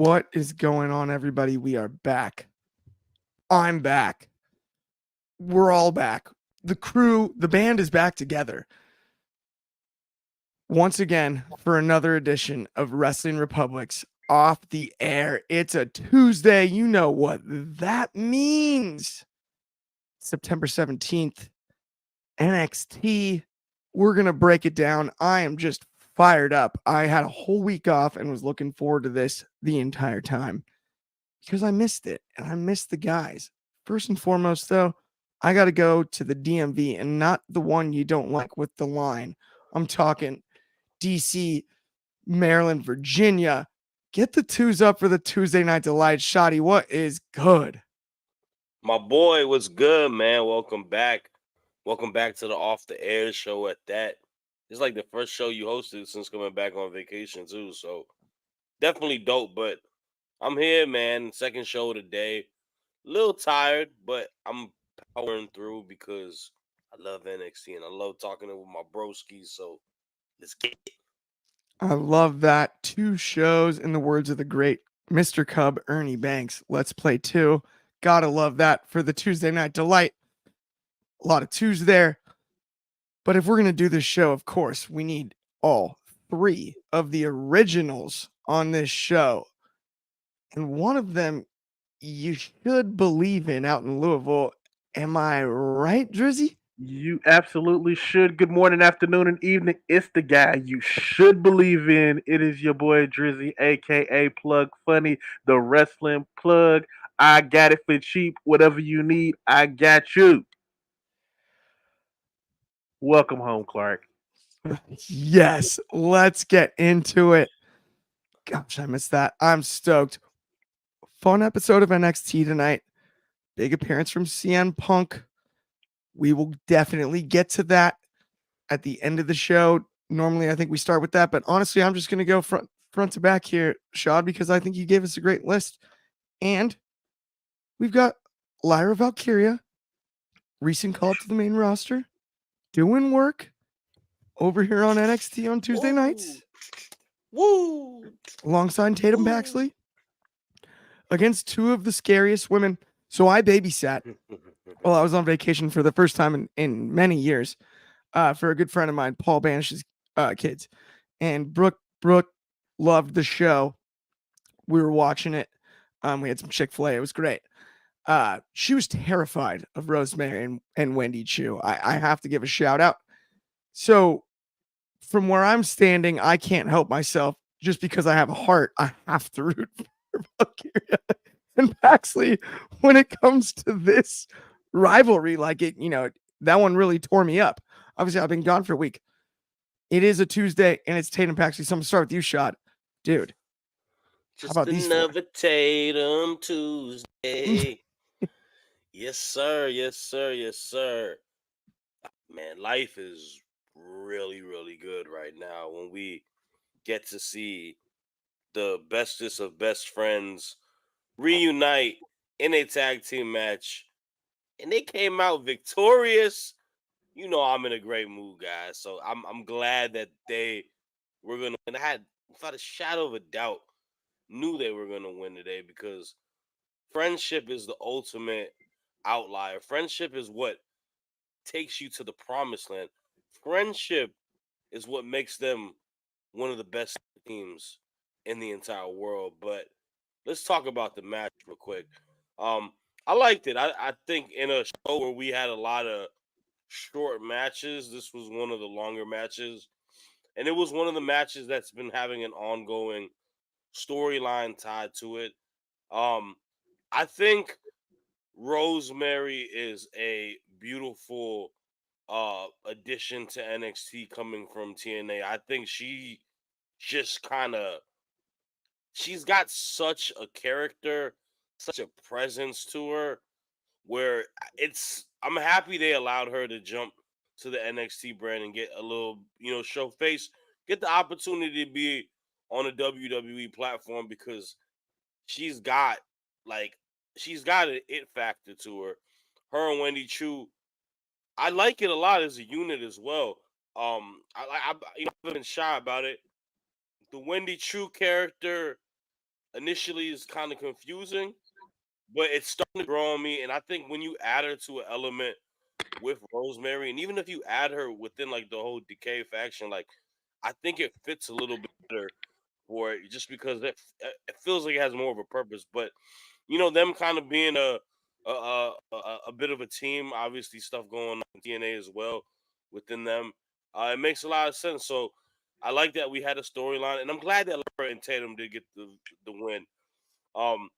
What is going on, everybody? We are back. I'm back. We're all back. The crew, the band is back together. Once again, for another edition of Wrestling Republics Off the Air. It's a Tuesday. You know what that means. September 17th, NXT. We're going to break it down. I am just fired up. I had a whole week off and was looking forward to this the entire time because I missed it and I missed the guys. First and foremost, though, I got to go to the DMV and not the one you don't like with the line. I'm talking DC, Maryland, Virginia. Get the twos up for the Tuesday Night Delight. Shoddy, what is good? My boy, what's good, man? Welcome back. Welcome back to the Off the Air show at that. It's like the first show you hosted since coming back on vacation, too. So definitely dope. But I'm here, man. Second show of the day. A little tired, but I'm powering through because I love NXT and I love talking with my broskies. So let's get it. I love that. Two shows, in the words of the great Mr. Cub, Ernie Banks. Let's play two. Gotta love that for the Tuesday Night Delight. A lot of twos there. But if we're going to do this show, of course, we need all three of the originals on this show. And one of them you should believe in out in Louisville. Am I right, Drizzy? You absolutely should. Good morning, afternoon, and evening. It's the guy you should believe in. It is your boy Drizzy, aka Plug Funny, the wrestling plug. I got it for cheap. Whatever you need, I got you. Welcome home, Clark. Yes, let's get into it. Gosh, I missed that. I'm stoked. Fun episode of NXT tonight. Big appearance from CM Punk. We will definitely get to that at the end of the show. Normally, I think we start with that, but honestly, I'm just going to go front to back here, Shad, because I think you gave us a great list. And we've got Lyra Valkyria, recent call up to the main roster, doing work over here on NXT on Tuesday nights. Woo! Alongside Tatum Paxley against two of the scariest women. So I babysat while I was on vacation for the first time in many years for a good friend of mine, Paul Banish's kids. And Brooke loved the show. We were watching it. We had some Chick-fil-A. It was great. She was terrified of Rosemary and Wendy Chu. I have to give a shout out. So from where I'm standing, I can't help myself. Just because I have a heart, I have to root for Valkyria and Paxley when it comes to this rivalry. Like it, that one really tore me up. Obviously, I've been gone for a week. It is a Tuesday, and it's Tatum Paxley. So I'm gonna start with you, Shot. Dude. Just how about these another Tatum Tuesday. Yes, sir. Yes, sir. Yes, sir. Man, life is really, really good right now when we get to see the bestest of best friends reunite in a tag team match. And they came out victorious. You know I'm in a great mood, guys. So I'm glad that they were gonna win. I had, without a shadow of a doubt, knew they were gonna win today because friendship is the ultimate outlier. Friendship is what takes you to the promised land. Friendship is what makes them one of the best teams in the entire world. But let's talk about the match real quick. I liked it. I think in a show where we had a lot of short matches, this was one of the longer matches. And it was one of the matches that's been having an ongoing storyline tied to it. I think Rosemary is a beautiful addition to NXT coming from TNA. I think she just kind of she's got such a character, such a presence to her where I'm happy they allowed her to jump to the NXT brand and get a little, show face, get the opportunity to be on a WWE platform because she's got she's got an it factor to her. Her and Wendy Chu, I like it a lot as a unit as well. I've been shy about it. The Wendy Chu character initially is kind of confusing, but it's starting to grow on me. And I think when you add her to an element with Rosemary, and even if you add her within like the whole Decay faction, like I think it fits a little bit better for it, just because it feels like it has more of a purpose. But them kind of being a bit of a team, obviously stuff going on in TNA as well within them. It makes a lot of sense. So I like that we had a storyline, and I'm glad that Laura and Tatum did get the win. Um,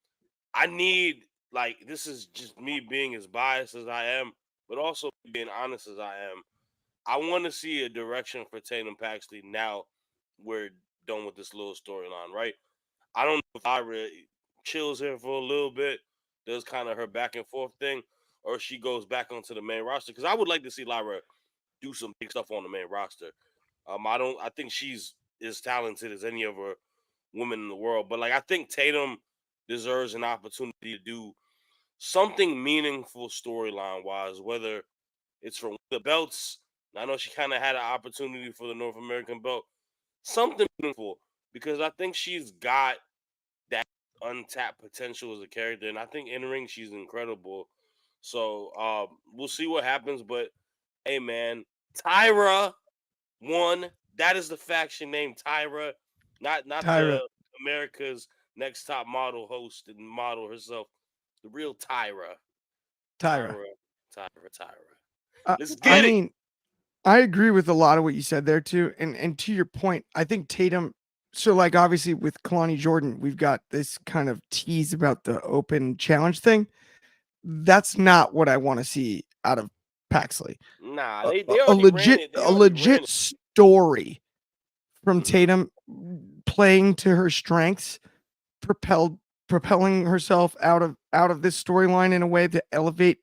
I need, like, this is just me being as biased as I am, but also being honest as I am. I want to see a direction for Tatum Paxley now we're done with this little storyline, right? I don't know if Lyra chills here for a little bit, does kind of her back and forth thing, or she goes back onto the main roster. Because I would like to see Lyra do some big stuff on the main roster. I think she's as talented as any of her women in the world, but like I think Tatum deserves an opportunity to do something meaningful storyline wise, whether it's for the belts. I know she kind of had an opportunity for the North American belt, something meaningful, because I think she's got that untapped potential as a character, and I think in ring she's incredible. So we'll see what happens, but hey, man, Tyra won. That is the faction name, Tyra, not Tyra. the America's Next Top Model host and model herself, the real Tyra, Tyra. Tyra, Tyra. Let's I get it. mean, I agree with a lot of what you said there too. And to your point, I think Tatum, so like obviously with Kalani Jordan, we've got this kind of tease about the open challenge thing. That's not what I want to see out of Paxley. Nah, A, they a already ran legit it. They a already ran legit it. story from Mhm. Tatum playing to her strengths, propelling herself out of this storyline in a way to elevate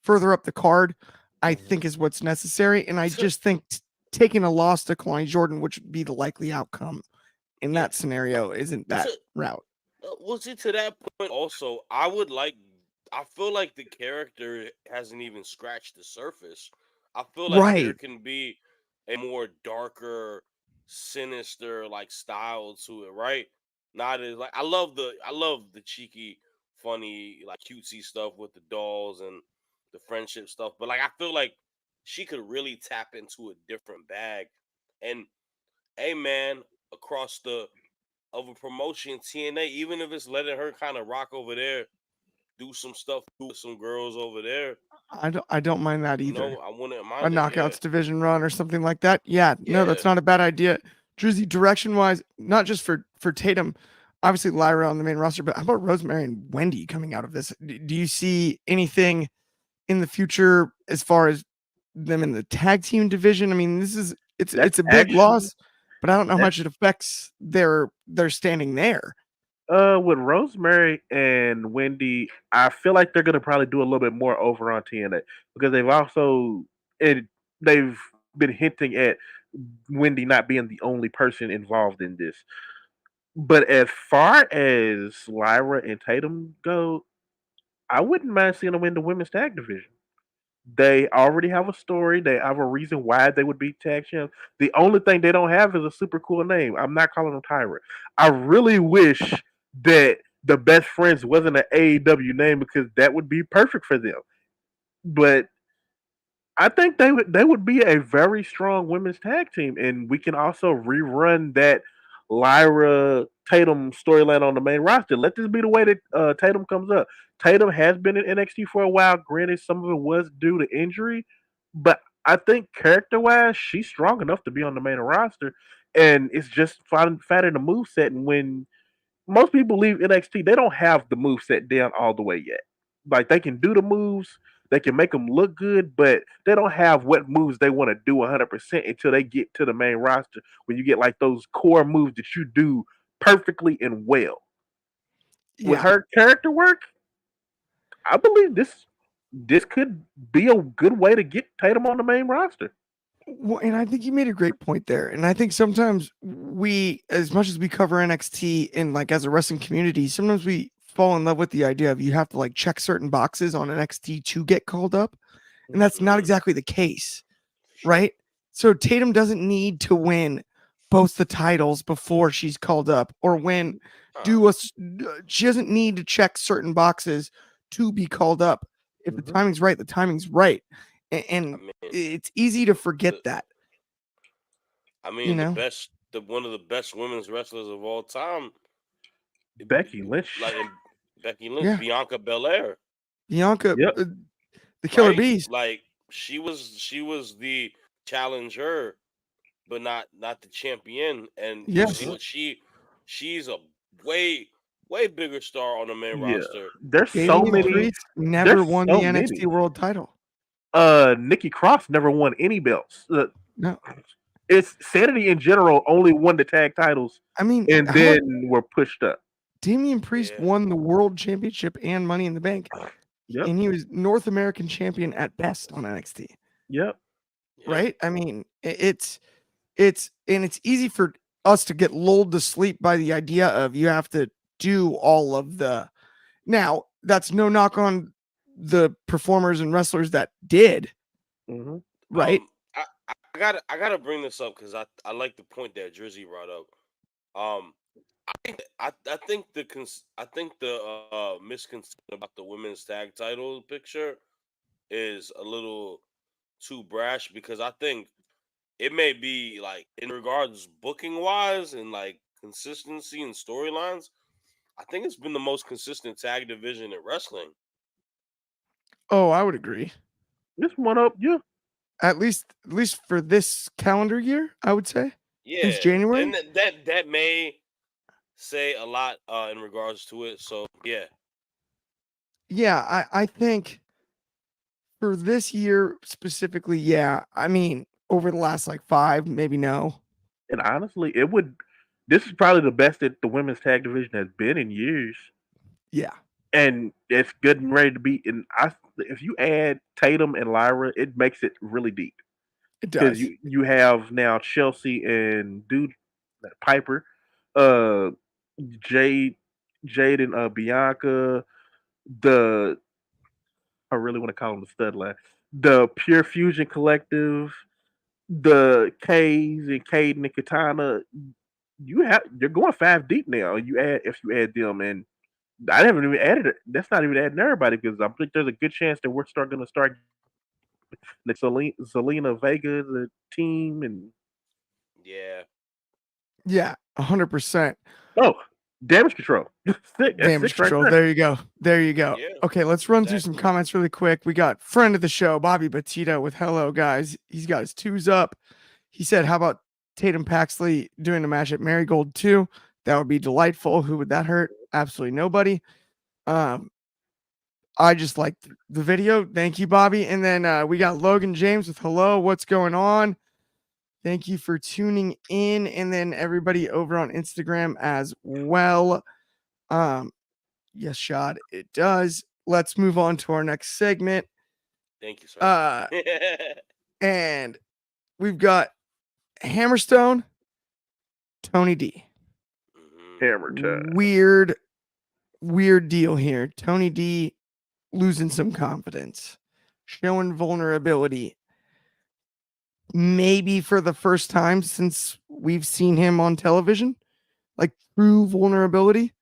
further up the card, I think is what's necessary. And I To, just think taking a loss to Kalani Jordan, which would be the likely outcome in yeah, that scenario, isn't that to route. well, see, to that point, also, I would like. I feel like the character hasn't even scratched the surface. I feel like there Right. can be a more darker, sinister like style to it, right? Not as like I love the cheeky, funny, like cutesy stuff with the dolls and the friendship stuff, but like I feel like she could really tap into a different bag. And hey, man, across the of a promotion TNA, even if it's letting her kind of rock over there, do some stuff with some girls over there. I don't mind that either. I wouldn't A mind it. Yeah, knockouts division run or something like that. Yeah, no, yeah. that's not a bad idea. Drizzy, direction wise, not just for Tatum, obviously Lyra on the main roster, but how about Rosemary and Wendy coming out of this? Do you see anything in the future as far as them in the tag team division? I mean, this is That's it's a big actually loss, but I don't know how that's much it affects their standing there. with Rosemary and Wendy, I feel like they're gonna probably do a little bit more over on TNA because and they've been hinting at Wendy not being the only person involved in this. But as far as Lyra and Tatum go, I wouldn't mind seeing them win the women's tag division. They already have a story. They have a reason why they would be tag champs. The only thing they don't have is a super cool name. I'm not calling them Tyra. I really wish that the best friends wasn't an AEW name because that would be perfect for them. But I think they would be a very strong women's tag team, and we can also rerun that Lyra Tatum storyline on the main roster. Let this be the way that Tatum comes up. Tatum has been in NXT for a while. Granted, some of it was due to injury, but I think character wise, she's strong enough to be on the main roster, and it's just finding the move set. And when most people leave NXT, they don't have the move set down all the way yet. Like they can do the moves, they can make them look good, but they don't have what moves they want to do 100% until they get to the main roster. When you get like those core moves that you do perfectly and well. With Yeah. her character work, I believe this could be a good way to get Tatum on the main roster. Well, and I think you made a great point there. And I think sometimes we, as much as we cover NXT in like as a wrestling community, sometimes we fall in love with the idea of you have to like check certain boxes on NXT to get called up. And that's not Hmm. exactly the case, For sure. right? So Tatum doesn't need to win both the titles before she's called up, or when she doesn't need to check certain boxes to be called up. If the timing's right, the timing's right, and I mean, it's easy to forget the, that. one of the best women's wrestlers of all time, Becky Lynch. like Becky Lynch, Yeah. Bianca Belair, Bianca, Yep. the Killer right? Beast. Like she was the challenger, but not the champion. And you Yes. see what she's a way bigger star on the main Yeah. roster. There's so Damian many. Priest never There's won so the NXT many. World Title. Nikki Cross never won any belts. No, It's Sanity in general only won the tag titles I mean, and then were pushed up. Damian Priest Yeah. won the World Championship and Money in the Bank, Yep. and he was North American champion at best on NXT. Yep. Right? I mean, it's easy for us to get lulled to sleep by the idea of you have to do all of the. Now, that's no knock on the performers and wrestlers that did, Mm-hmm. right? I gotta bring this up because I like the point that Drizzy brought up. I think the misconception about the women's tag title picture is a little too brash, because I think it may be, like, in regards booking wise and like consistency and storylines, I think it's been the most consistent tag division in wrestling. Oh, I would agree. This one up, yeah. At least for this calendar year, I would say. Yeah, Since January? and that may say a lot in regards to it. So yeah, Yeah, I think for this year specifically, yeah. I mean, over the last like 5, maybe no. And honestly, it would. This is probably the best that the women's tag division has been in years, Yeah, and it's good and ready to be. And if you add Tatum and Lyra, it makes it really deep it because does. you have now Chelsea and Piper, uh, Jade, and Bianca. The I really want to call them the Stud Line, the Pure Fusion Collective, the K's and Caden and Katana. You're going 5 deep now. If you add them, and I haven't even added it. That's not even adding everybody, because I think there's a good chance that we're going to start the Zelina Vega, the team, and yeah. Yeah, 100%. oh, Damage Control. That's Damage 6 right control. there. There you go. There you go. Yeah, Okay, let's run through some exactly. comments really quick. We got friend of the show, Bobby Batista, with hello guys. He's got his 2s up. He said, "How about Tatum Paxley doing a match at Marigold 2? That would be delightful. Who would that hurt? Absolutely nobody." I just liked the video. Thank you, Bobby. And then we got Logan James with hello. What's going on? Thank you for tuning in. And then everybody over on Instagram as well. Yes, Shad, it does. Let's move on to our next segment. Thank you, sir. And we've got Hammerstone, Tony D. Hammer time. Weird deal here. Tony D losing some confidence, showing vulnerability. Maybe for the first time since we've seen him on television, like true vulnerability.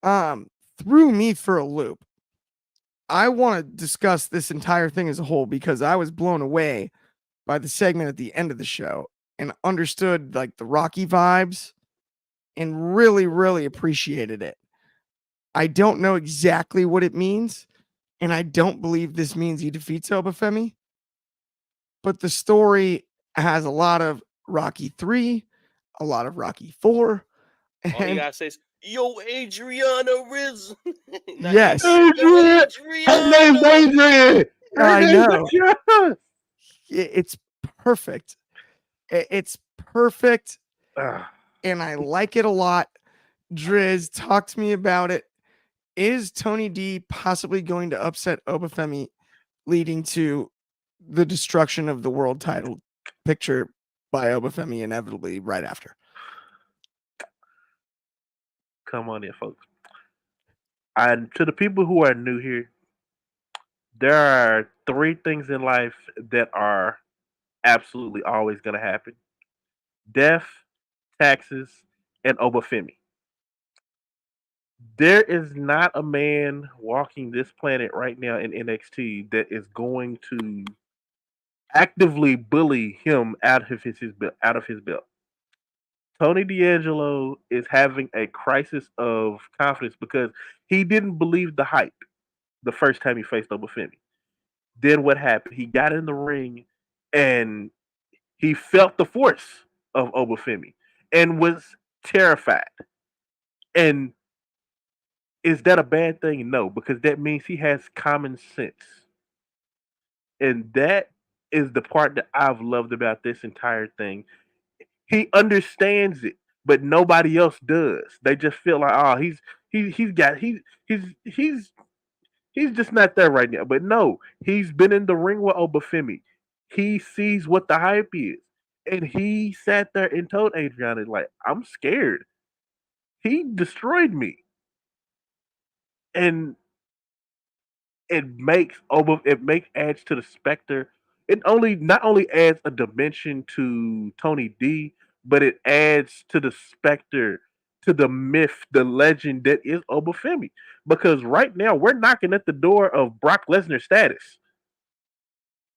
Threw me for a loop. I want to discuss this entire thing as a whole because I was blown away by the segment at the end of the show and understood like the Rocky vibes and really appreciated it. I don't know exactly what it means, and I don't believe this means he defeats Obafemi, but the story has a lot of Rocky 3, a lot of Rocky 4, All he and gotta say is, "Yo, Adriana Riz." Not yes, Adrian. Yo, Adrian! Her name's Adriana. Adrian! Her I name's know. Adrian! It's perfect. It's perfect, Ah, and I like it a lot. Driz, talk to me about it. Is Tony D possibly going to upset Obafemi, leading to the destruction of the world title picture by Obafemi inevitably right after? come on in, folks. And to the people who are new here, there are 3 things in life that are absolutely always going to happen: death, taxes, and Obafemi. There is not a man walking this planet right now in NXT that is going to actively bully him out of his belt. Tony D'Angelo is having a crisis of confidence because he didn't believe the hype the first time he faced Obafemi. Then what happened? He got in the ring and he felt the force of Obafemi and was terrified. And is that a bad thing? No, because that means he has common sense. And that is the part that I've loved about this entire thing. He understands it, but nobody else does. They just feel like, oh, he's got he's just not there right now. But no, he's been in the ring with Obafemi. He sees what the hype is. And he sat there and told Adriana, like, I'm scared. He destroyed me. And it makes adds to the specter. It only not only adds a dimension to Tony D, but it adds to the specter, to the myth, the legend that is Obafemi. Because right now we're knocking at the door of Brock Lesnar status.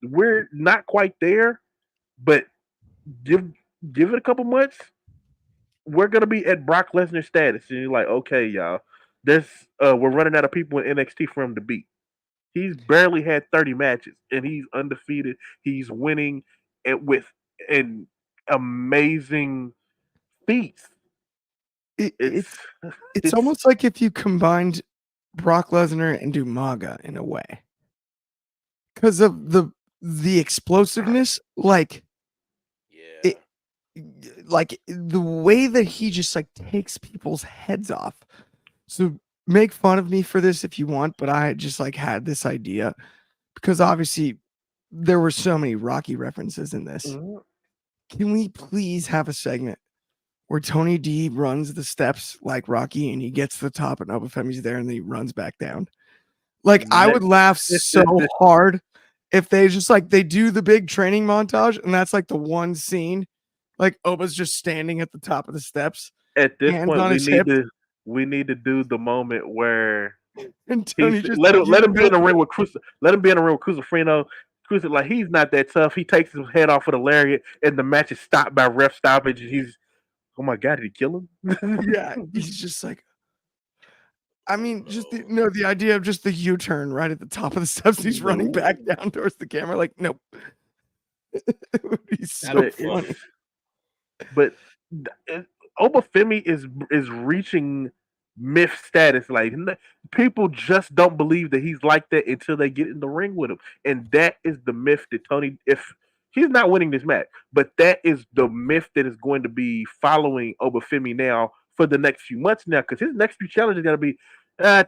We're not quite there, but give give it a couple months, we're gonna be at Brock Lesnar status. And you're like, okay, y'all, there's we're running out of people in NXT for him to beat. He's barely had 30 matches and he's undefeated. He's winning with an amazing feats. It, It's it's it's it's almost like if you combined Brock Lesnar and Umaga in a way because of the explosiveness, like it, Yeah. like the way that he just like takes people's heads off. So make fun of me for this if you want, but I just like had this idea because obviously there were so many Rocky references in this. Mhm. Can we please have a segment where Tony D runs the steps like Rocky and he gets to the top and Obafemi's there and then he runs back down? Like I let would laugh so hard if they just like they do the big training montage and that's like the one scene like Oba's just standing at the top of the steps, at this hands point on his hips, we need to do the moment where and he's Tony just let you him be in know the ring with let him be in the ring with Crucifino. Crucifino, like, he's not that tough. He takes his head off with a lariat and the match is stopped by ref stoppage and he's, oh my god, did he kill him? yeah, he's just like I mean, just No. the idea of just the U-turn right at the top of the steps, he's running back No. down towards the camera, like, nope. It would be so But it's funny. but Obafemi is reaching myth status. Like, people just don't believe that he's like that until they get in the ring with him, and that is the myth that Tony. If he's not winning this match, but that is the myth that is going to be following Obafemi now for the next few months now, because his next few challenges are going to be.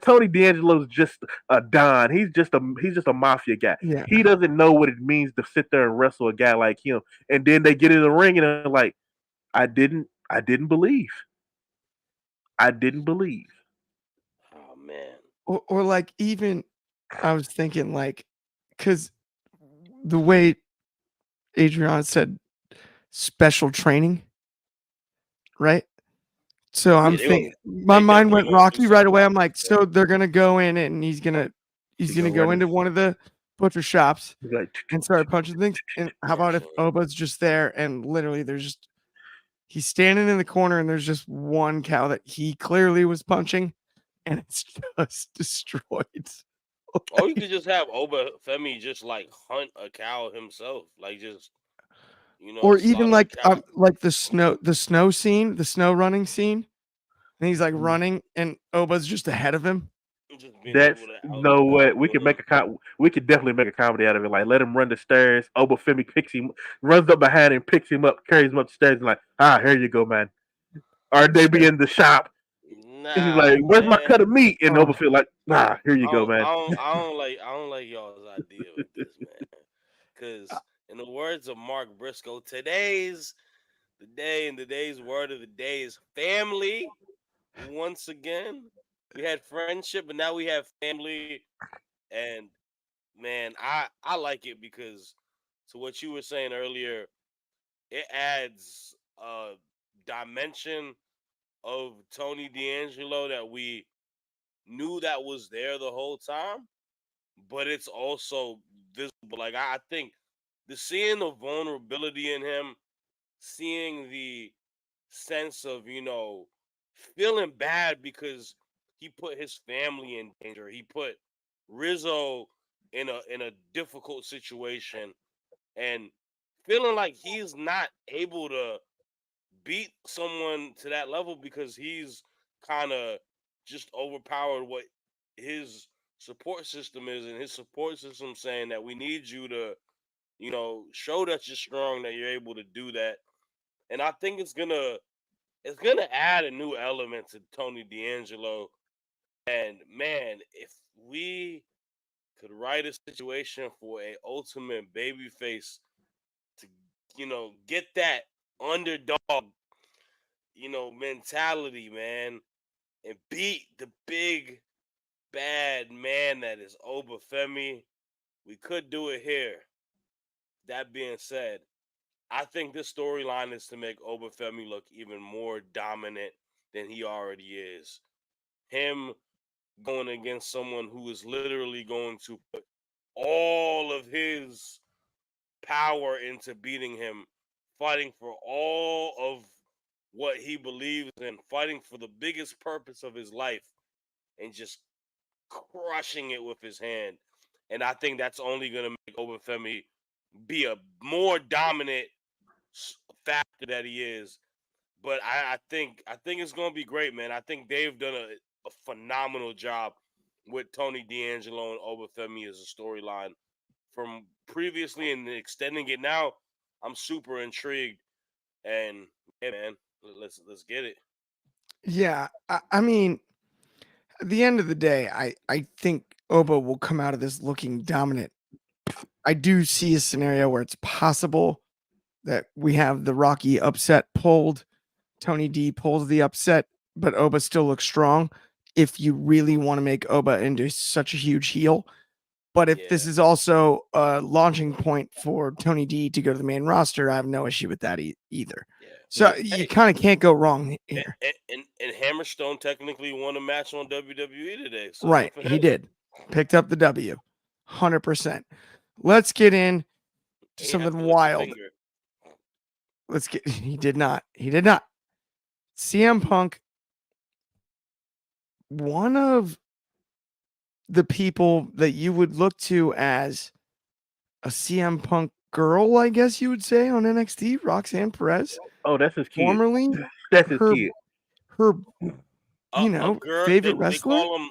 Tony D'Angelo's just a don. He's just a mafia guy. Yeah. He doesn't know what it means to sit there and wrestle a guy like him. And then they get in the ring and they're like, I didn't believe. I didn't believe. Oh man. Or like even I was thinking like because the way Adrian said special training, right? So I'm Yeah, thinking my they mind definitely went gonna do Rocky right something away. like I'm like, that. so they're gonna go in and he's He gonna go go right in. into one of the butcher shops He's like, and start punching things. And how about if Punching. Oba's just there and literally there's just he's standing in the corner and there's just one cow that he clearly was punching and it's just destroyed. Or you could just have Oba Femi just like hunt a cow himself, like just Or even slaughter a cow. like the snow scene, the snow running scene, and he's like running and Oba's just ahead of him. Just being that's able to no what we could outrun make we could definitely make a comedy out of it. Like, let him run the stairs. Obafemi picks him, runs up behind him, picks him up, carries him up the stairs, and like, here you go, man. Or they be in the shop. him. And he's Nah, like, where's my man. cut of meat? And Oh, Obafemi like, here you go, man. I don't like y'all's idea with this, man. Because in the words of Mark Briscoe, today's word of the day is family. Once again, we had friendship, but now we have family. And man, I like it because to what you were saying earlier, it adds dimension of Tony D'Angelo that we knew that was there the whole time, but it's also visible. Like I think the seeing the vulnerability in him, seeing the sense of feeling bad because he put his family in danger. He put Rizzo in a difficult situation, and feeling like he's not able to beat someone to that level because he's kind of just overpowered what his support system is, and his support system saying that we need you to show that you're strong, that you're able to do that. And I think it's gonna add a new element to Tony D'Angelo. And man, if we could write a situation for a ultimate babyface to get that underdog mentality, man, and beat the big bad man that is Obafemi, we could do it here. That being said, I think this storyline is to make Obafemi look even more dominant than he already is. Him going against someone who is literally going to put all of his power into beating him, fighting for all of what he believes in, fighting for the biggest purpose of his life, and just crushing it with his hand. And I think that's only going to make Obafemi be a more dominant factor that he is. But I think it's gonna be great, man. I think they've done a phenomenal job with Tony D'Angelo and Obafemi as a storyline from previously and extending it now. I'm super intrigued, and yeah, man, let's get it. Yeah, I mean, at the end of the day, I think Oba will come out of this looking dominant. I do see a scenario where it's possible that we have the Rocky upset pulled. Tony D pulls the upset, but Oba still looks strong. If you really want to make Oba into such a huge heel, but if this Yeah, is also a launching point for Tony D to go to the main roster, I have no issue with that either. yeah. So Yeah. you Hey, kind of can't go wrong here. and Hammerstone technically won a match on WWE today, so good Right. for him. He did. Picked up the W. 100%. Let's get in to He have something to lift a wild. finger. Let's get he did not. He did not. CM Punk, one of the people that you would look to as a CM Punk girl, I guess you would say, on NXT, Roxanne Perez, Oh, that's his kid. formerly That's his her kid. her A girl, favorite they wrestler. call them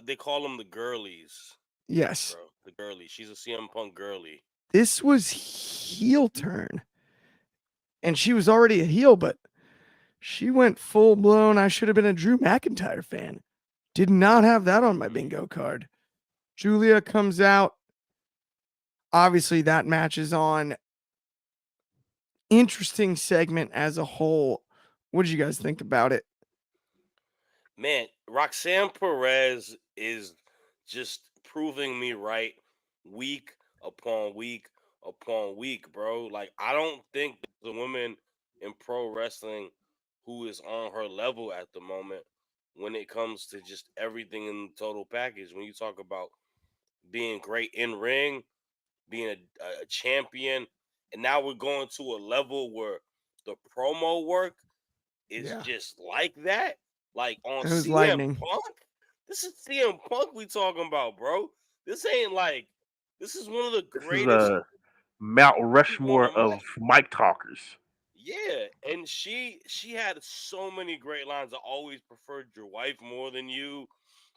they call them the girlies, Yes. bro. The girlie. She's a CM Punk girlie. This was heel turn. And she was already a heel, but she went full blown. I should have been a Drew McIntyre fan. Did not have that on my Mhm. bingo card. Julia comes out. Obviously, that match is on. Interesting segment as a whole. What did you guys think about it? Man, Roxanne Perez is just proving me right week upon week upon week, bro. Like, I don't think there's a woman in pro wrestling who is on her level at the moment when it comes to just everything in the total package. When you talk about being great in ring, being a champion, and now we're going to a level where the promo work is Yeah, just like that. Like on it was CM lightning. Punk. This is CM Punk we talking about, bro. This ain't like this is one of the This is greatest a Mount people on Rushmore the of mic. mic talkers. Yeah, and she had so many great lines. I always preferred your wife more than you.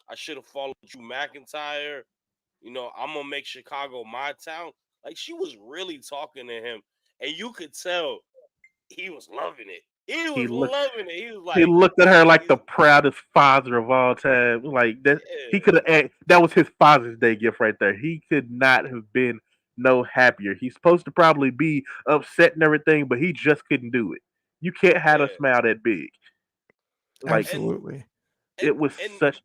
I should have followed Drew McIntyre. I'm gonna make Chicago my town. Like she was really talking to him, and you could tell he was loving it. He He was looked loving it. He was he like, looked at her like he's the proudest father of all time. Like that he yeah, could have that was his Father's Day gift right there. He could not have been no happier. He's supposed to probably be upset and everything, but he just couldn't do it. You can't have a yeah, smile that big. Like and Absolutely. and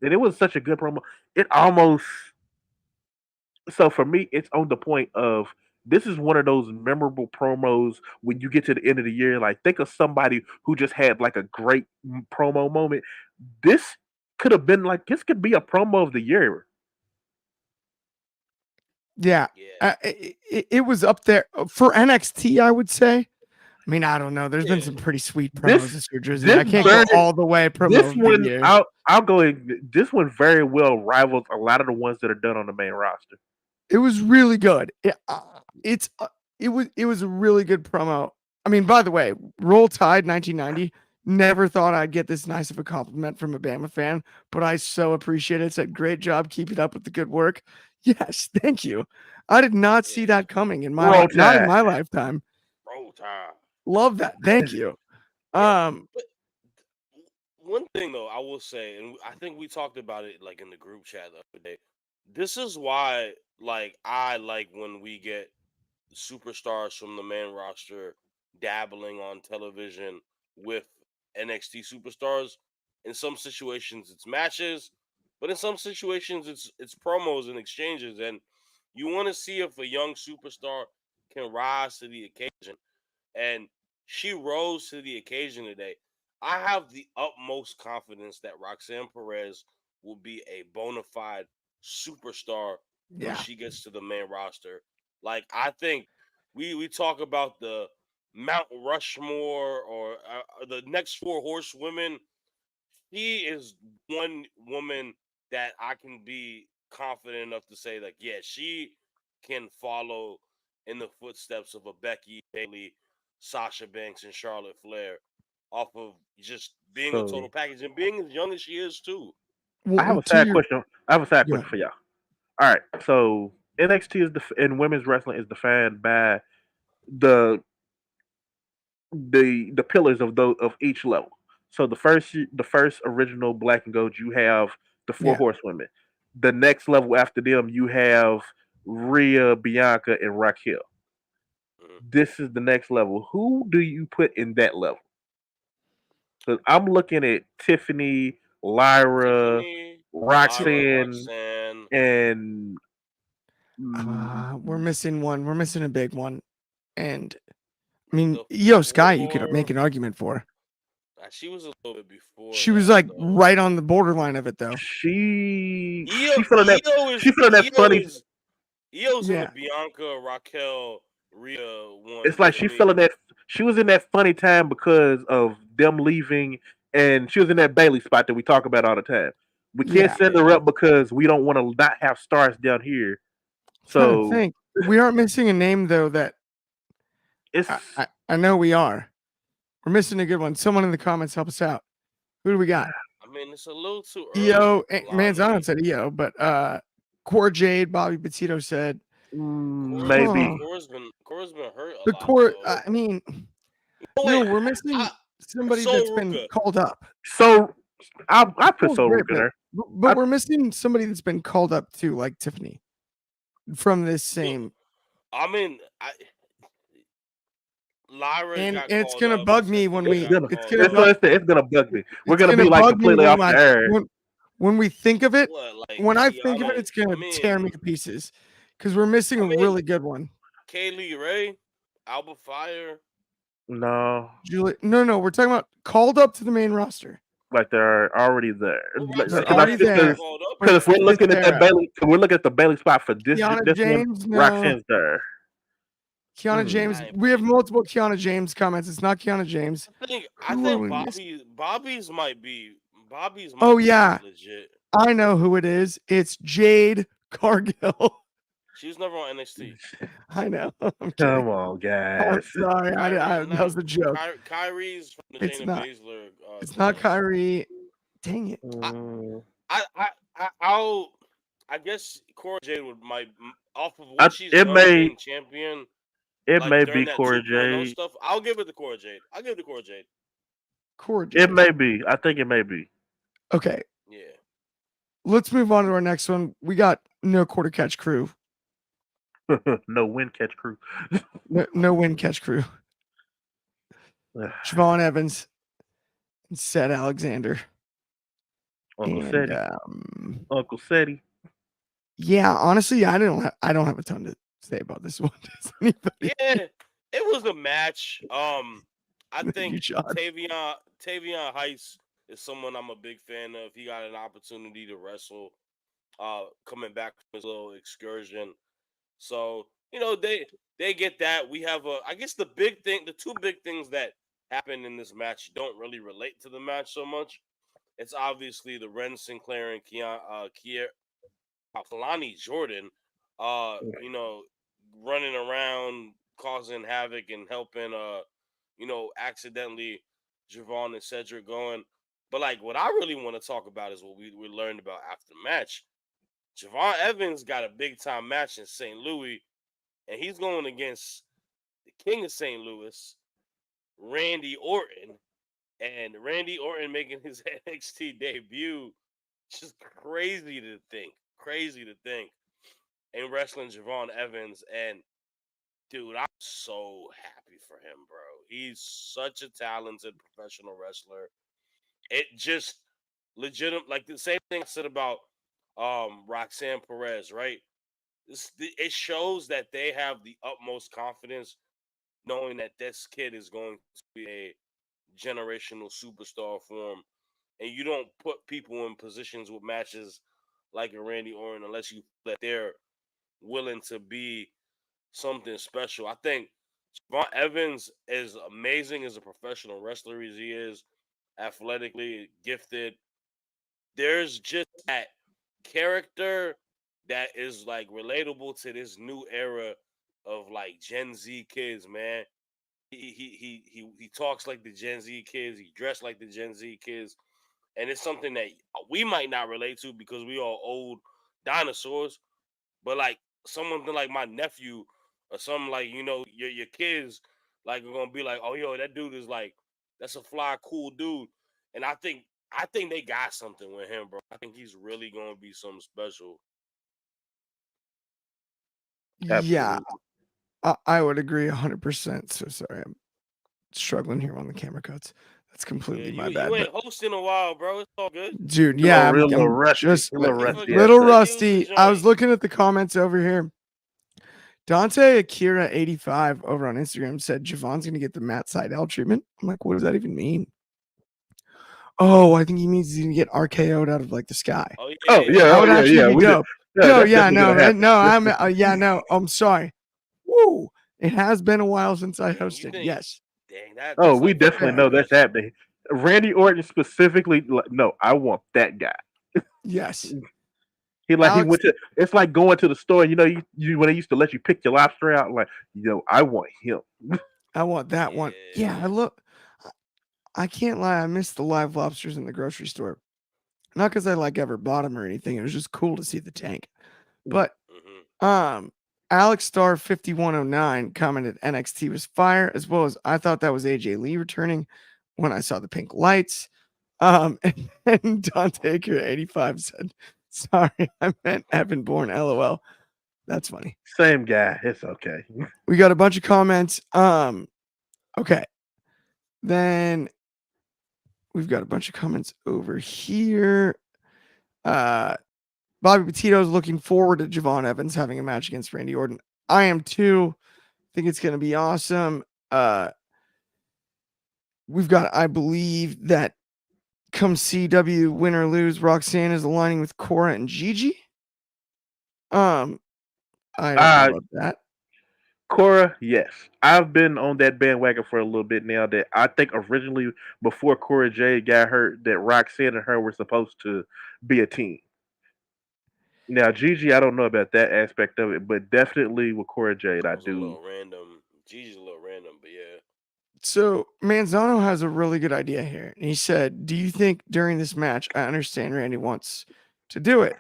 and it was such a good promo. It almost so for me, it's on the point of this is one of those memorable promos when you get to the end of the year. Like, think of somebody who just had like a great promo moment. This could have been like, this could be a promo of the year. Yeah, Yeah. it was up there for NXT. I would say. I mean, I don't know. There's been Yeah. some pretty sweet This promos this year, Drizzy. this I can't go third all the way promo this of the one year. I'll go in, this one very well rivals a lot of the ones that are done on the main roster. It was really good. It was a really good promo. I mean, by the way, Roll Tide 1990. Never thought I'd get this nice of a compliment from a Bama fan, but I so appreciate it. Said, great job, keep it up with the good work. Yes, thank you. I did not see Yeah. that coming in my Roll not in Tide. my lifetime. Roll Tide. Love that. Thank you. Yeah. But one thing though, I will say, and I think we talked about it like in the group chat the other day. This is why, like, I like when we get superstars from the main roster dabbling on television with NXT superstars. In some situations, it's matches, but in some situations, it's promos and exchanges. And you want to see if a young superstar can rise to the occasion. And she rose to the occasion today. I have the utmost confidence that Roxanne Perez will be a bona fide superstar when Yeah. she gets to the main roster. Like, I think we talk about the Mount Rushmore or the next four horsewomen. She is one woman that I can be confident enough to say, like, yeah, she can follow in the footsteps of a Becky, Bailey, Sasha Banks, and Charlotte Flair off of just being a total So package and being as young as she is too. I have Well, a to sad your question. I have a sad yeah, question for y'all. All right, so NXT is in women's wrestling is defined by the the pillars of those of each level. So the first original Black and Gold, you have the four yeah. horsewomen. The next level after them, you have Rhea, Bianca, and Raquel. Mhm. This is the next level. Who do you put in that level? Because I'm looking at Tiffany, Lyra, Tiffany, Lyra, Roxanne, Roxanne, and We're missing one. We're missing a big one. And I mean, the Io Sky, you could make four. an argument for. She was a little bit before She was that like though. right on the borderline of it, though. Io, she feeling that Io she is feeling that Io funny. is Io's in the Yeah, Bianca, Raquel, Rhea one It's like for she me. feeling that she was in that funny time because of them leaving, and she was in that Bailey spot that we talk about all the time. We can't yeah. send her Yeah. up because we don't want to not have stars down here. Trying to So think. We aren't missing a name though that it's I know we are. We're missing a good one. someone in the comments help us out. Who do we got? I mean, it's a little too early EO, to Manzano blindly. said EO, but Core Jade, Bobby Petito said maybe. Cora's been hurt a the lot core. though. I mean, Oh wait, no, we're missing I somebody that's Soul been Ruka. called up. So I put Cole's a Soul great Rook in pick, there. but I, we're missing somebody that's been called up too, like Tiffany, from this same. I mean, Lyra And got it's called gonna up. bug me when Tiffany it's we. got gonna It's called gonna it's, up. bug. it's gonna bug me. We're It's gonna gonna be like bug me completely off the air. when we think of it. What, like, When I I think of it, don't. it's gonna I tear me mean, to pieces because we're missing I a mean, really good one. Kaylee Ray, Alba Fire. No, Julie, no, we're talking about called up to the main roster. like they're already there. Well, They're Roxanne already hasn't been there, called up but Because if it's yet. we're this looking at that era. Bailey, we're looking at the Bailey spot for Kiana this one. James, no. Roxanne's there. Kiana James. I We have multiple Kiana James comments. It's not Kiana James. I Who are think we missing? Bobby's might be Oh yeah, legit. I know who it is. It's Jade Cargill. She was never on NXT. I know. I'm kidding. Come on, I'm guys. sorry. That was a joke. Kyrie's from the It's Shayna not. Baszler It's not class. Kyrie. Dang it. Mm, I'll I guess Cora Jade might off of what she's it done may being champion, it like may during be that Corey 2.0 J. stuff. I'll give it to Cora Jade. I'll give it to Cora Jade. Core It Jade. may be. I think it may be. Okay. Yeah. Let's move on to our next one. We got no quarter catch crew. No win catch crew. No win catch crew. Siobhan Evans and Seth Alexander. Uncle And Seti. Uncle Seti. yeah, honestly, I don't have a ton to say about this one? Does anybody? Yeah, it was a match. I You think shot. Tavion Heights is someone I'm a big fan of. He got an opportunity to wrestle, coming back from his little excursion. So they get that. We have I guess the two big things that happen in this match don't really relate to the match so much. It's obviously the Ren Sinclair and Kalani Jordan, running around causing havoc and helping, accidentally Javon and Cedric going. But like, what I really want to talk about is what we learned about after the match. Javon Evans got a big time match in St. Louis, and he's going against the King of St. Louis, Randy Orton, and Randy Orton making his NXT debut. Just crazy to think. Crazy to think. And wrestling Javon Evans. And dude, I'm so happy for him, bro. He's such a talented professional wrestler. It just legitimate, like the same thing I said about Roxanne Perez, right? It shows that they have the utmost confidence, knowing that this kid is going to be a generational superstar for him. And you don't put people in positions with matches like a Randy Orton unless you that they're willing to be something special. I think Javon Evans is amazing as a professional wrestler as he is, athletically gifted. There's just that character that is like relatable to this new era of like Gen Z kids, man. He talks like the Gen Z kids. He dressed like the Gen Z kids, and it's something that we might not relate to because we are old dinosaurs. But like someone like my nephew or something like your kids like are gonna be like, oh yo, that dude is like that's a fly cool dude, and I think they got something with him, bro. I think he's really gonna be something special. Yeah, Absolutely. I would agree 100%. So sorry, I'm struggling here on the camera cuts. That's Yeah, completely my you bad. ain't But hosting a while, bro. It's all good. dude, You a yeah, real little I'm rusty. just A little He rusty, forgot, I little he think. used the rusty. I was joint. looking at the comments over here. Dante Akira 85 over on Instagram said Javon's gonna get the Matt Seidel treatment. I'm like, what does that even mean? Oh, I think he means he's gonna get RKO'd out of like the sky. Oh Oh yeah, yeah, That oh would yeah, actually yeah. be We did. dope. Yeah, No, that's yeah, definitely no, gonna happen. no, yeah, no, I'm sorry. Woo! It has been a while since I dang, you hosted. think? Yes, Dang, Oh, that's we like definitely far know that's fetched. happening. Randy Orton specifically, no, I want that guy. yes. He Alex, went to. It's like going to the store. You when they used to let you pick your lobster out. Like, I want him. I want that one. Yeah, I Yeah. look. I can't lie. I miss the live lobsters in the grocery store. Not because I like ever bought them or anything. It was just cool to see the tank. But Mm-hmm. Um, Alex Star 5109 commented NXT was fire, as well as I thought that was AJ Lee returning when I saw the pink lights. And Dante Akira 85 said, sorry, I meant Evan Bourne, LOL. That's funny. Same guy. It's okay. We got a bunch of comments. Okay. Then we've got a bunch of comments over here. Bobby Petito's looking forward to Javon Evans having a match against Randy Orton. I am too. Think it's going to be awesome. We've got, I believe that come CW win or lose, Roxanne is aligning with Cora and Gigi. I don't know Uh about that. Cora, yes. I've been on that bandwagon for a little bit now. That I think originally before Cora Jade got hurt, that Roxanne and her were supposed to be a team. Now Gigi, I don't know about that aspect of it, but definitely with Cora Jade, That I was a do. little random. Gigi's a little random, but yeah. So Manzano has a really good idea here. And he said, do you think during this match, I understand Randy wants to do it,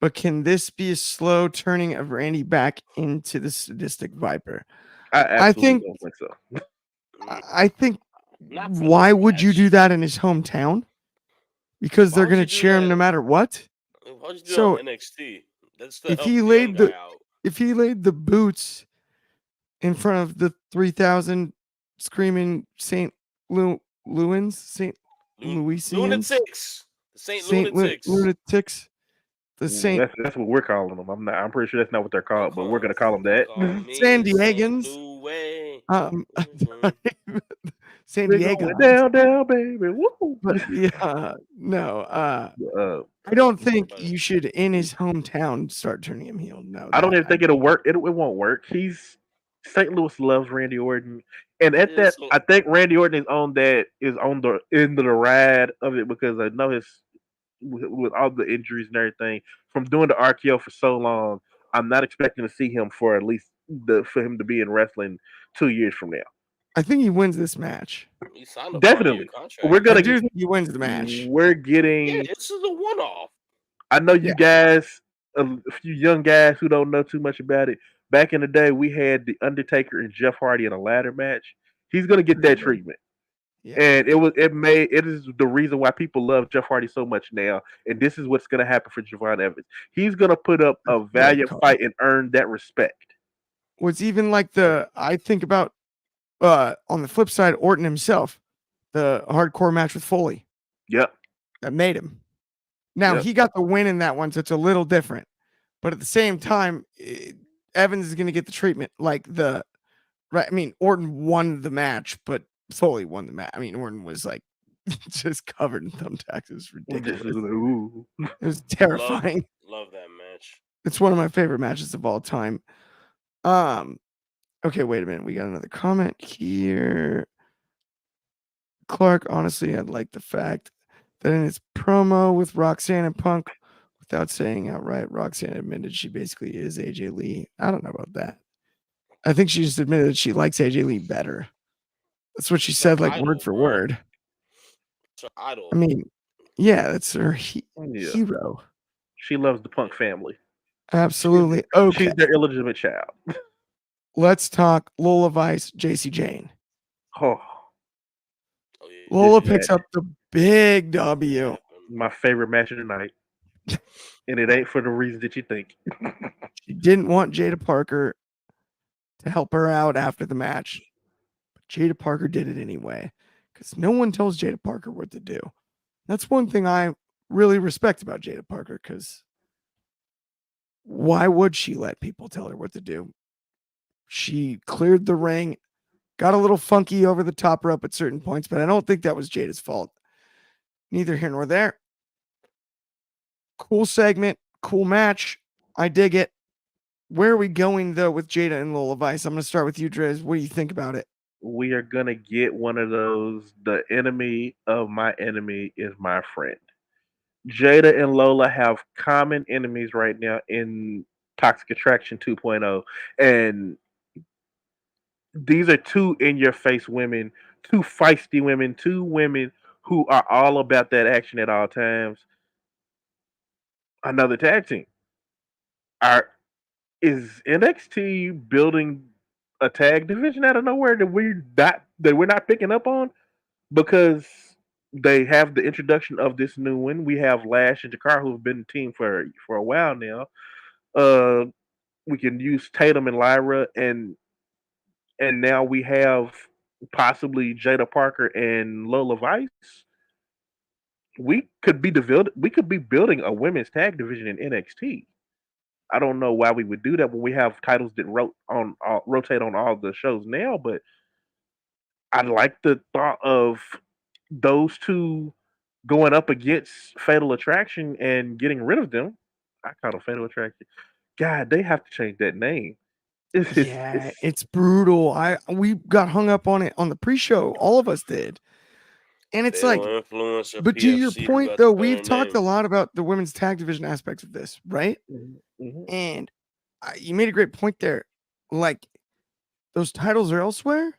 but can this be a slow turning of Randy back into the sadistic Viper? I I absolutely think, don't think so. Mm, I think, not for why this would you do match. that in his hometown? Because Why they're would going you to do cheer him that? no matter what. Why would you do that on So NXT? That's to if help he the young laid guy the out. if he laid the boots in front of the 3,000 screaming St. Louis Louisians, Lunatics. The Saint Lunatics. Lunatics the Saint That's what we're calling them. I'm pretty sure that's not what they're I'm called, but we're calling. gonna call them I'm that. calling San me Saint Diegans. Louis. Sorry, San They're going Diegans. down, down, baby. Woo! But yeah, no. uh, I don't think But you should in his hometown start turning him heel. No, I don't that even think it'll work. It won't work. St. Louis loves Randy Orton, and at yeah, that, so I think Randy Orton is on the end of the ride of it because I know his with all the injuries and everything from doing the RKO for so long. I'm not expecting to see him for at least for him to be in wrestling 2 years from now. I think he wins this match. he signed a 5-year Definitely, we're contract. I gonna do think he wins the match. we're Yeah, getting. this is a one-off. I know you Yeah, guys, a few young guys who don't know too much about it. Back in the day, we had the Undertaker and Jeff Hardy in a ladder match. He's gonna get that really. treatment, Yeah, and it is the reason why people love Jeff Hardy so much now. And this is what's gonna happen for Javon Evans. He's gonna put up a great valiant call. fight and earn that respect. What's even like I think about on the flip side, Orton himself, the hardcore match with Foley Yep, that made him. Now yep. he got the win in that one, so it's a little different. But at the same time, Evans is going to get the treatment like the right. I mean, Orton won the match, but Foley won the match. I mean, Orton was like just covered in thumbtacks. It was This ridiculous. is ooh. It was Love, terrifying. love that match. It's one of my favorite matches of all time. Um, okay, wait a minute. We got another comment here. Clark, honestly, I like the fact that in his promo with Roxanne and Punk, without saying outright, Roxanne admitted she basically is AJ Lee. I don't know about that. I think she just admitted that she likes AJ Lee better. That's what she It's her said, like word idol, for bro. word. It's her idol. I mean, yeah, that's her Yeah, hero. she loves the Punk family. Absolutely. She's Okay, their illegitimate child. let's talk Lola Vice, JC Jane. Oh, Oh yeah, Lola this picks match, up the big yeah, W. happened. my favorite match of the night, and it ain't for the reasons that you think. She didn't want Jada Parker to help her out after the match. Jada Parker did it anyway because no one tells Jada Parker what to do. That's one thing I really respect about Jada Parker because why would she let people tell her what to do? She cleared the ring, got a little funky over the top rope at certain points, but I don't think that was Jada's fault. Neither here nor there. Cool segment, cool match. I dig it. Where are we going though with Jada and Lola Vice? I'm going to start with you, Driz. What do you think about it? We are gonna get one of those. The enemy of my enemy is my friend. Jada and Lola have common enemies right now in Toxic Attraction 2.0, and these are two in-your-face women, two feisty women, two women who are all about that action at all times. Another tag team. Are is NXT building a tag division out of nowhere that we're not picking up on because they have the introduction of this new one. We have Lash and Jakar who've been a team for a while now. Uh, we can use Tatum and Lyra, and now we have possibly Jada Parker and Lola Vice. We could be building a women's tag division in NXT. I don't know why we would do that when we have titles that rotate on all the shows now, but I like the thought of those two going up against Fatal Attraction and getting rid of them. I call it Fatal Attraction. God, they have to change that name. Yeah, it's brutal. We got hung up on it on the pre-show. All of us did. And it's They don't like, influence or but to your PFC who point got the though, better we've talked name. a lot about the women's tag division aspects of this, right? Mhm. And you made a great point there. Like those titles are elsewhere,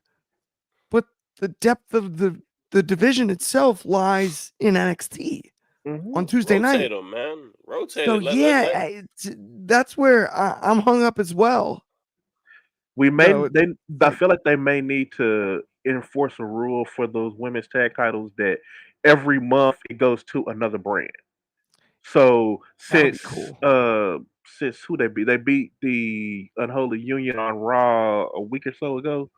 but the depth of the division itself lies in NXT on Mhm. Tuesday Rotate night. them, man. Rotate So it. yeah, that's where I'm hung up as well. We may Though, they I like, feel like they may need to enforce a rule for those women's tag titles that every month it goes to another brand. So that would be cool. since who they beat? They beat the Unholy Union on Raw a week or so ago.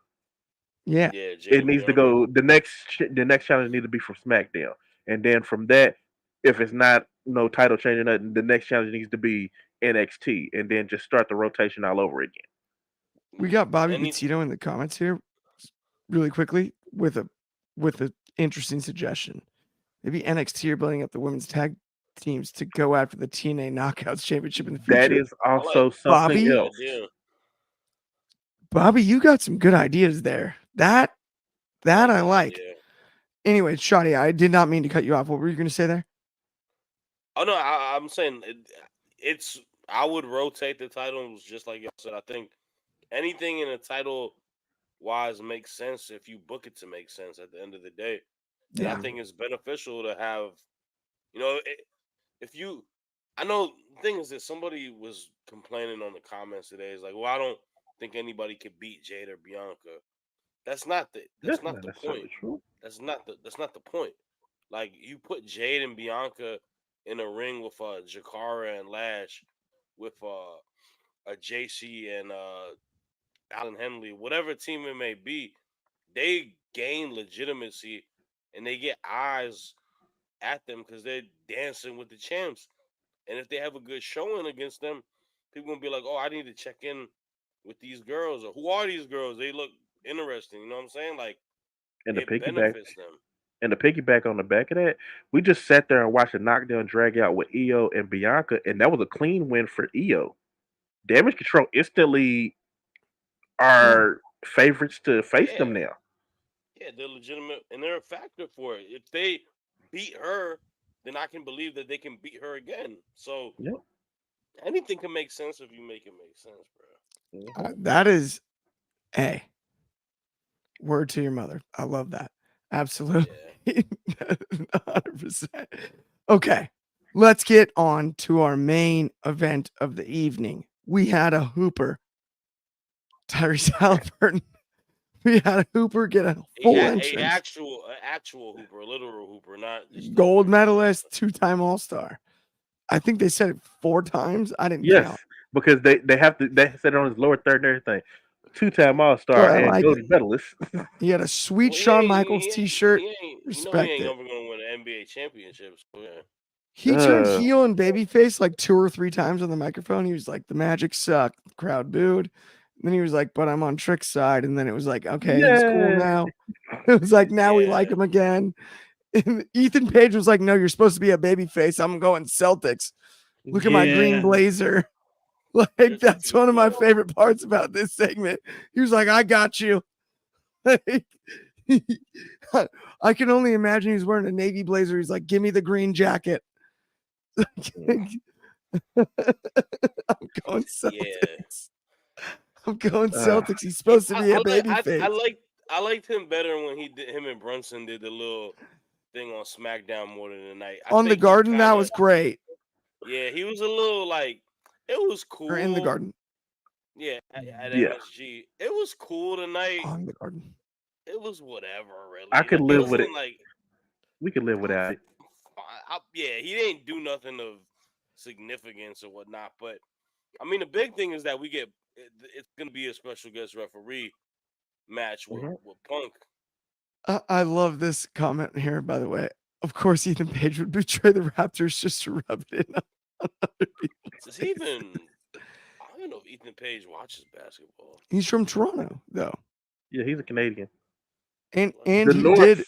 Yeah, Yeah, It Jade was needs to on there. go the next challenge need to be from SmackDown. And then from that if it's not no title change or nothing, the next challenge needs to be NXT, and then just start the rotation all over again. We got Bobby Any Petito in the comments here, really quickly with a interesting suggestion. Maybe NXT are building up the women's tag teams to go after the TNA Knockouts Championship in the That future. is also something Bobby? else. idea. Bobby, you got some good ideas there. That I like. idea. Anyway, Shadi, I did not mean to cut you off. What were you going to say there? Oh no, I'm saying it's. I would rotate the titles just like y'all said. I think anything in a title wise makes sense if you book it to make sense at the end of the day. And I Yeah. think it's beneficial to have, if you. I know the thing is that somebody was complaining on the comments today. Is like, well, I don't think anybody could beat Jade or Bianca. That's not the. That's That's not not the necessarily point. true. That's not the point. Like you put Jade and Bianca in a ring with Jakara and Lash, with a JC and Alan Henley, whatever team it may be, they gain legitimacy and they get eyes at them because they're dancing with the champs. And if they have a good showing against them, people gonna be like, "Oh, I need to check in with these girls," or "Who are these girls? They look interesting." You know what I'm saying? Like And the it piggyback benefits them. and the piggyback on the back of that, we just sat there and watched a knockdown drag out with Io and Bianca, and that was a clean win for Io. Damage Control instantly are favorites to face them Yeah, now. yeah, they're legitimate and they're a factor for it. If they beat her, then I can believe that they can beat her again. So Yep. anything can make sense if you make it make sense, bro. That is, hey, word to your mother. I love that. Absolutely. Yeah. 100%. Okay, let's get on to our main event of the evening. We had a hooper, Tyrese Halliburton. We had a hooper get a full A entrance. actual hooper, a literal hooper, not just Gold medalist, 2-time All-Star. I think they said it 4 times. I didn't Yes, count. because they have to they said it on his lower third and everything. 2-time All Star But I and like gold it. medalist. He had a sweet Well, Shawn Michaels t-shirt. he ain't. You know, he Respect ain't it. ever gonna win an NBA championship. So yeah. He turned Uh, heel and babyface like 2 or 3 times on the microphone. He was like, "The Magic suck." The crowd booed. And then he was like, "But I'm on Trick's side." And then it was like, "Okay, he's cool yeah. now." It was like, now we like Yeah. him again. And Ethan Page was like, "No, you're supposed to be a babyface. I'm going Celtics. Look at my green blazer." Like, It's that's one of my cool. favorite parts about this segment. He was like, "I got you." Like, I can only imagine he's wearing a navy blazer. He's like, "Give me the green jacket." I'm going Yeah. Celtics. I'm going Uh, Celtics. He's supposed to be a baby I face. liked him better when him and Brunson did the little thing on SmackDown more than tonight. I On the think he Garden, that kind of was great. he was a little like it was Or in the cool. Garden. Yeah, at yeah, MSG, it was cool tonight. On the Garden. It was whatever, I really. could Like it live with it. wasn't like We could live I'm without it. yeah, he didn't do nothing of significance or whatnot. But I mean, the big thing is that it's going to be a special guest referee match with, Mhm. with Punk. I love this comment here, by the way. Of course, Ethan Page would betray the Raptors just to rub it in on other people's Does he faces. even? I don't even know if Ethan Page watches basketball. He's from Toronto, though. Yeah, he's a Canadian. And The he North. did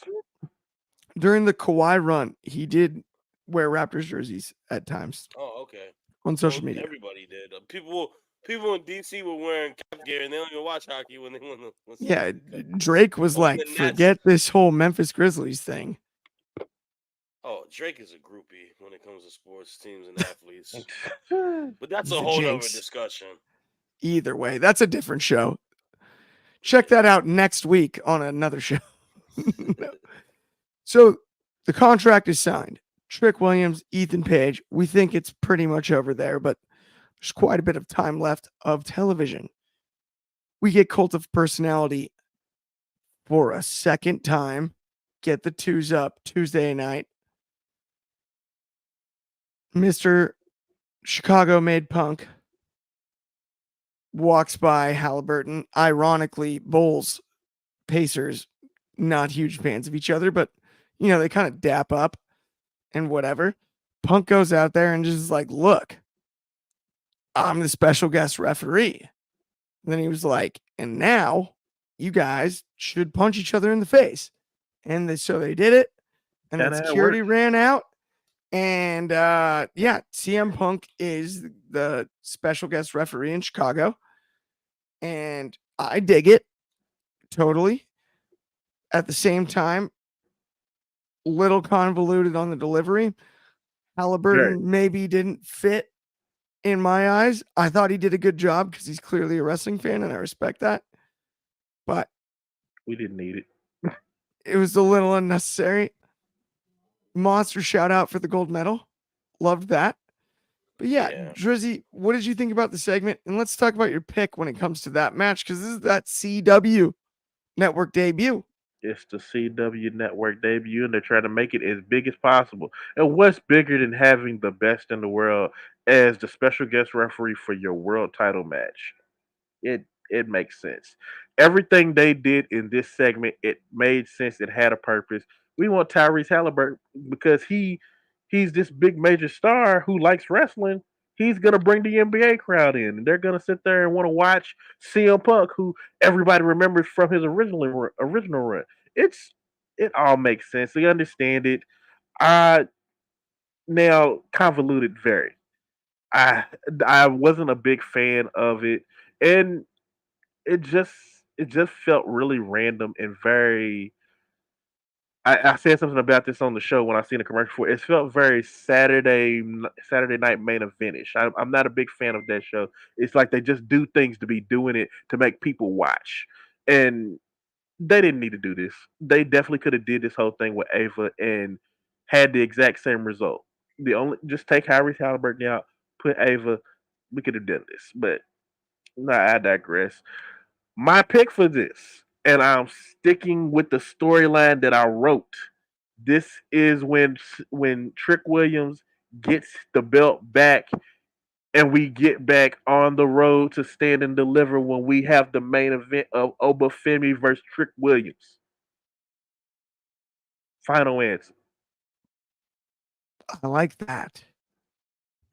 during the Kawhi run, he did wear Raptors jerseys at times Oh, okay. on Well, social media. everybody did. People in DC were wearing Cap gear and they don't even watch hockey when they won the Yeah, Stanley Cup. Drake was Oh, like, the Nets. forget this whole Memphis Grizzlies thing. Oh, Drake is a groupie when it comes to sports teams and athletes. But that's He's a a whole other jinx. discussion. Either way, that's a different show. Check that out next week on another show. No. So the contract is signed. Trick Williams, Ethan Page. We think it's pretty much over there, but there's quite a bit of time left of television. We get Cult of Personality for a second time. Get the twos up Tuesday night. Mr. Chicago made Punk walks by Halliburton. Ironically, Bulls, Pacers, not huge fans of each other, but they kind of dap up and whatever. Punk goes out there and just like, look, I'm the special guest referee. And then he was like, and now you guys should punch each other in the face. And so they did it. And then security ran out. And yeah, CM Punk is the special guest referee in Chicago. And I dig it totally. At the same time, little convoluted on the delivery. Halliburton maybe didn't fit in my eyes. I thought he did a good job because he's clearly a wrestling fan and I respect that. But we didn't need it. It was a little unnecessary. Monster shout out for the gold medal. Loved that. But yeah, Drizzy, what did you think about the segment? And let's talk about your pick when it comes to that match because this is that CW network debut. It's the CW network debut, and they're trying to make it as big as possible. And what's bigger than having the best in the world as the special guest referee for your world title match? It makes sense. Everything they did in this segment, it made sense. It had a purpose. We want Tyrese Halliburton because he's this big major star who likes wrestling. He's gonna bring the NBA crowd in, and they're gonna sit there and want to watch CM Punk, who everybody remembers from his original run. It all makes sense. They understand it. Now convoluted very. I I wasn't a big fan of it, and it just it just felt really random and very. I said something about this on the show when I seen the commercial for it. It felt very Saturday night main eventish. I'm not a big fan of that show. It's like they just do things to be doing it to make people watch, and they didn't need to do this. They definitely could have did this whole thing with Ava and had the exact same result. The only just take Harry Halliburton out, put Ava. We could have done this, but no, I digress. My pick for this, and I'm sticking with the storyline that I wrote. This is when Trick Williams gets the belt back, and we get back on the road to Stand and Deliver when we have the main event of Obafemi versus Trick Williams. Final answer. I like that.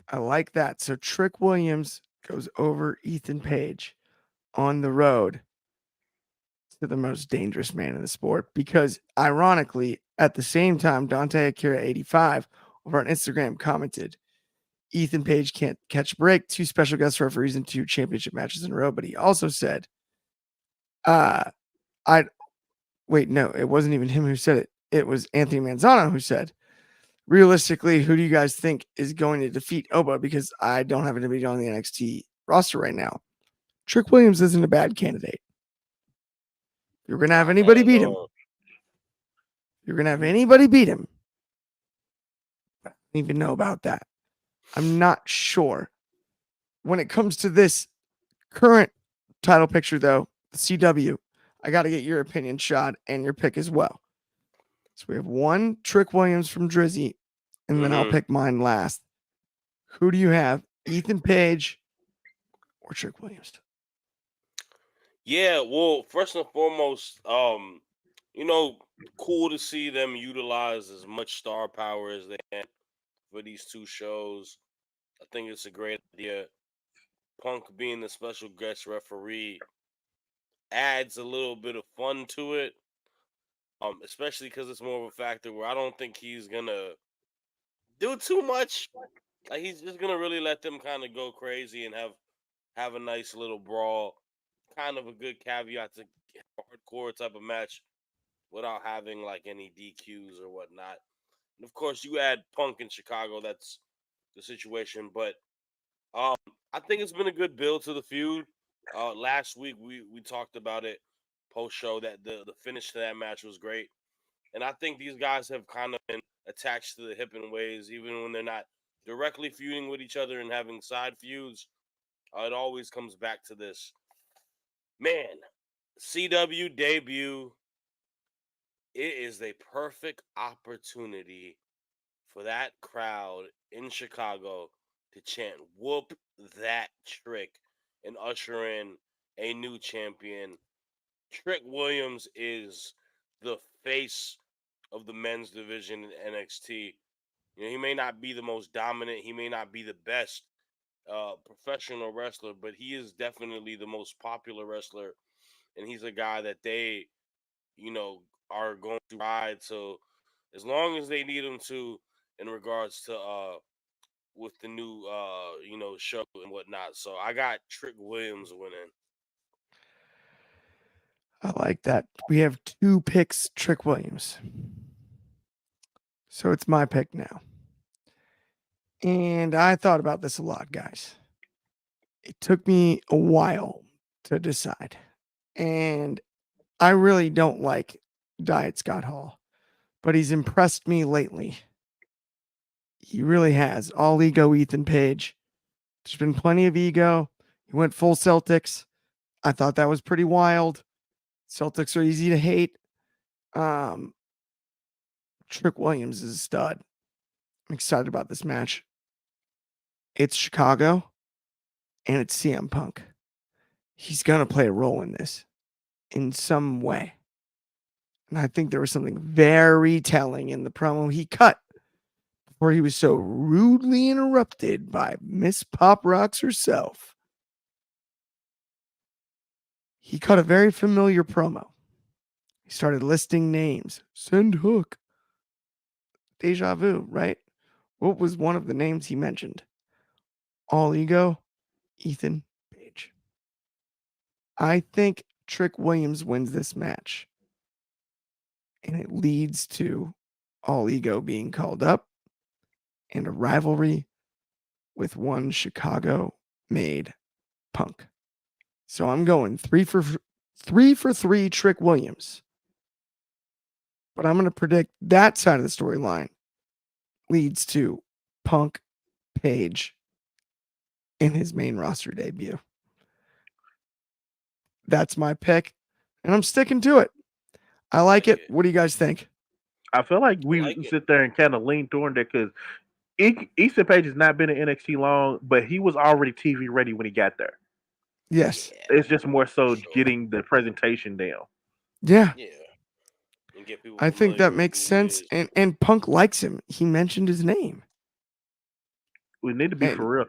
I like that. So Trick Williams goes over Ethan Page on the road to the most dangerous man in the sport because, ironically, at the same time, Dante Akira 85 over on Instagram commented, Ethan Page can't catch a break, 2 special guest referees and 2 championship matches in a row. But he also said, I wait, no, it wasn't even him who said it. It was Anthony Manzano who said, realistically, who do you guys think is going to defeat Oba? Because I don't have anybody on the NXT roster right now. Trick Williams isn't a bad candidate. You're going to have anybody beat him. You're going to have anybody beat him. I don't even know about that. I'm not sure. When it comes to this current title picture, though, the CW, I got to get your opinion, Shad, and your pick as well. So we have one Trick Williams from Drizzy, and then I'll pick mine last. Who do you have? Ethan Page or Trick Williams? Yeah, well, first and foremost, cool to see them utilize as much star power as they can for these 2 shows. I think it's a great idea. Punk being the special guest referee adds a little bit of fun to it. Especially because it's more of a factor where I don't think he's gonna do too much. Like he's just gonna really let them kind of go crazy and have a nice little brawl. Kind of a good caveat to a hardcore type of match without having like any DQs or whatnot. And of course, you add Punk in Chicago, that's the situation. But I think it's been a good build to the feud. Last week we talked about it post show that the finish to that match was great. And I think these guys have kind of been attached to the hip and ways, even when they're not directly feuding with each other and having side feuds. It always comes back to this. Man, CW debut. It is a perfect opportunity for that crowd in Chicago to chant "Whoop that Trick" and usher in a new champion. Trick Williams is the face of the men's division in NXT. You know, he may not be the most dominant, he may not be the best professional wrestler, but he is definitely the most popular wrestler, and he's a guy that they, you know, are going to ride. So as long as they need him to, in regards to with the new you know, show and whatnot. So I got Trick Williams winning. I like that. We have 2 picks, Trick Williams. So it's my pick now. And I thought about this a lot, guys. It took me a while to decide. And I really don't like Diet Scott Hall, but he's impressed me lately. He really has. All ego Ethan Page. There's been plenty of ego. He went full Celtics. I thought that was pretty wild. Celtics are easy to hate. Trick Williams is a stud. I'm excited about this match. It's Chicago and it's CM Punk. He's going to play a role in this in some way. And I think there was something very telling in the promo he cut before he was so rudely interrupted by Miss Pop Rocks herself. He cut a very familiar promo. He started listing names. Send Hook. Deja vu, right? What was one of the names he mentioned? All ego, Ethan Page. I think Trick Williams wins this match. And it leads to All Ego being called up and a rivalry with one Chicago-made Punk. So I'm going 3 for 3 Trick Williams. But I'm going to predict that side of the storyline leads to Punk Page in his main roster debut. That's my pick, and I'm sticking to it. I like it. What do you guys think? I feel like we like it. sit there and kind of lean toward that because Ethan Page has not been in NXT long, but he was already TV ready when he got there. Yes. Yeah, It's just more so sure. getting the presentation down. Yeah. Yeah. And get people I think that familiar with makes who he sense. is. And Punk likes him. He mentioned his name. We need to be And for real.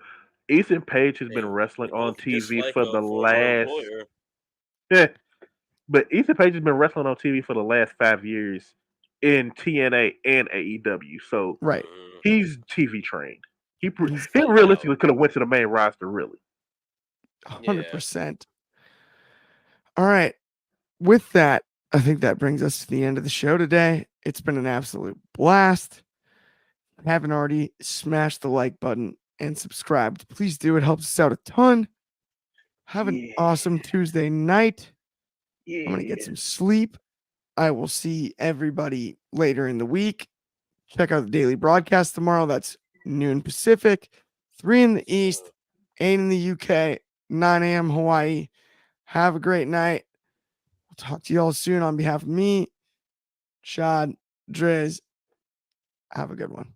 Ethan Page has been Hey, wrestling they on both TV dislike for her the former last. employer. Yeah, but Ethan Page has been wrestling on TV for the last 5 years in TNA and AEW. So right. he's TV trained. He's He Like realistically could have went to the main roster. Really, 100%. All right. With that, I think that brings us to the end of the show today. It's been an absolute blast. If you haven't already, smash the like button and subscribed. Please do. It helps us out a ton. Have an awesome Tuesday night. I'm going to get some sleep. I will see everybody later in the week. Check out the daily broadcast tomorrow. That's noon Pacific, 3 in the East, 8 in the UK, 9 a.m. Hawaii. Have a great night. We'll talk to you all soon on behalf of me, Shad, Driz. Have a good one.